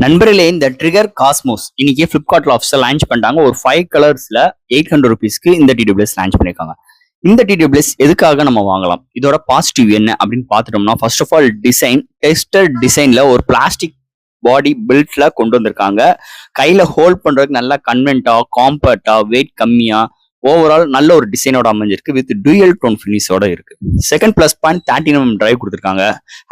நண்பர்களே, இந்த trigger Cosmos இன்னைக்கு பிளிப்கார்ட்ல ஆஃபீஸில் லான்ச் பண்ணிட்டாங்க. ஒரு 5 கலர்ஸ்ல 800 ருபீஸ்க்கு இந்த டிடபிள்யூஎஸ் லான்ச் பண்ணிருக்காங்க. இந்த டிடபிள்யூஎஸ் எதுக்காக நம்ம வாங்கலாம், இதோட பாசிட்டிவ் என்ன அப்படின்னு பார்த்துட்டோம்னா, first of all design, tested டிசைன்ல ஒரு பிளாஸ்டிக் பாடி பில்ட்ல கொண்டு வந்திருக்காங்க. கையில ஹோல்ட் பண்றதுக்கு நல்லா கன்வென்ட்டா, காம்பேக்டா, வெயிட் கம்மியா, ஓவரால் நல்ல ஒரு டிசைனோட அமைஞ்சிருக்கு. வித் டூயல் டோன் ஃபினிஷோட இருக்கு. Second plus point 13mm drive கொடுத்துருக்காங்க.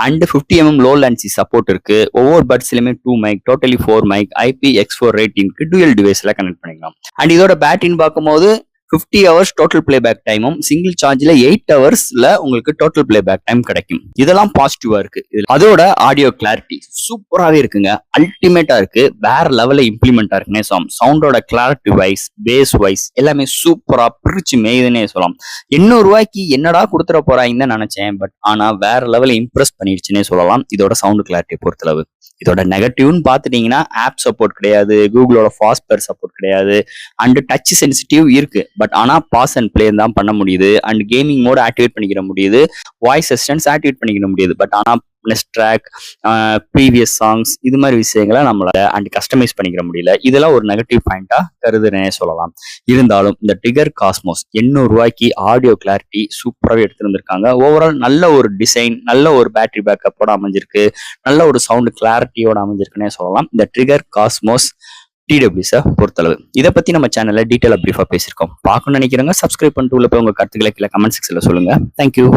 And 50mm low latency support இருக்கு. ஒவ்வொரு பட்ஸ்லயுமே 2 மைக், டோட்டலி 4 மைக், IPX4 ரேட்டிங்க்கு டூயல் டிவைஸ்ல கனெக்ட் பண்ணிக்கலாம். அண்ட் இதோட பேட்டரின்னு பார்க்கும்போது 50 ஹவர்ஸ் டோட்டல் பிளேபேக் டைமும், சிங்கிள் சார்ஜ்ல 8 ஹவர்ஸ்ல உங்களுக்கு டோட்டல் பிளேபேக் டைம் கிடைக்கும். இதெல்லாம் பாசிட்டிவா இருக்கு. அதோட ஆடியோ கிளாரிட்டி சூப்பராகவே இருக்குங்க. அல்டிமேட்டா இருக்கு. வேற லெவல்ல இம்ப்ளிமெண்டா இருக்குன்னே சொல்லலாம். சவுண்டோட கிளாரிட்டி வைஸ், பேஸ் வைஸ் எல்லாமே சூப்பரா பிரிச்சு மேயுதுன்னே சொல்லலாம். 800 ரூபாய்க்கு என்னடா கொடுத்துட போறாங்கன்னு நினைச்சேன். பட் ஆனா வேற லெவல்ல இம்ப்ரெஸ் பண்ணிடுச்சுன்னே சொல்லலாம். இதோட சவுண்ட் கிளாரிட்டியை பொறுத்தளவு. இதோட நெகட்டிவ்னு பார்த்துட்டீங்கன்னா, ஆப் சப்போர்ட் கிடையாது, கூகுளோட ஃபாஸ்ட்வேர் சப்போர்ட் கிடையாது, அண்ட் டச் சென்சிட்டிவ் இருக்கு. பட் ஆனா பாஸ் அண்ட் பிளே தான் பண்ண முடியுது. அண்ட் கேமிங் மோட் ஆக்டிவேட் பண்ணிக்கிற முடியுது, வாய்ஸ் அசிஸ்டன்ஸ் ஆக்டிவேட் பண்ணிக்கிற முடியுது. பட் ஆனா நெக்ஸ்ட் ட்ராக், ப்ரீவியஸ் சாங்ஸ், இது மாதிரி விஷயங்களை நம்மளால அண்ட் கஸ்டமைஸ் பண்ணிக்கிற முடியல. இதெல்லாம் ஒரு நெகட்டிவ் பாயிண்டா கருதுறேனே சொல்லலாம். இருந்தாலும் இந்த ட்ரிகர் காஸ்மோஸ் 800 ரூபாய்க்கு ஆடியோ கிளாரிட்டி சூப்பராகவே எடுத்துருந்துருக்காங்க. ஓவரால் நல்ல ஒரு டிசைன், நல்ல ஒரு பேட்டரி பேக்கப்போட அமைஞ்சிருக்கு, நல்ல ஒரு சவுண்ட் கிளாரிட்டியோட அமைஞ்சிருக்குன்னே சொல்லலாம். இந்த ட்ரிகர் காஸ்மோஸ் டிடபிள்யூஸை பொறுத்தளவு. இதை பத்தி நம்ம சேனல்ல டீட்டெயிலாக பிரீஃபா பேசியிருக்கோம். பார்க்கணும்னு நினைக்கிறவங்க சப்ஸ்கிரைப் பண்ணிட்டு உள்ள போய் உங்க கருத்துக்களை கீழே கமெண்ட் செக்ஷன்ல சொல்லுங்க. தேங்க்யூ.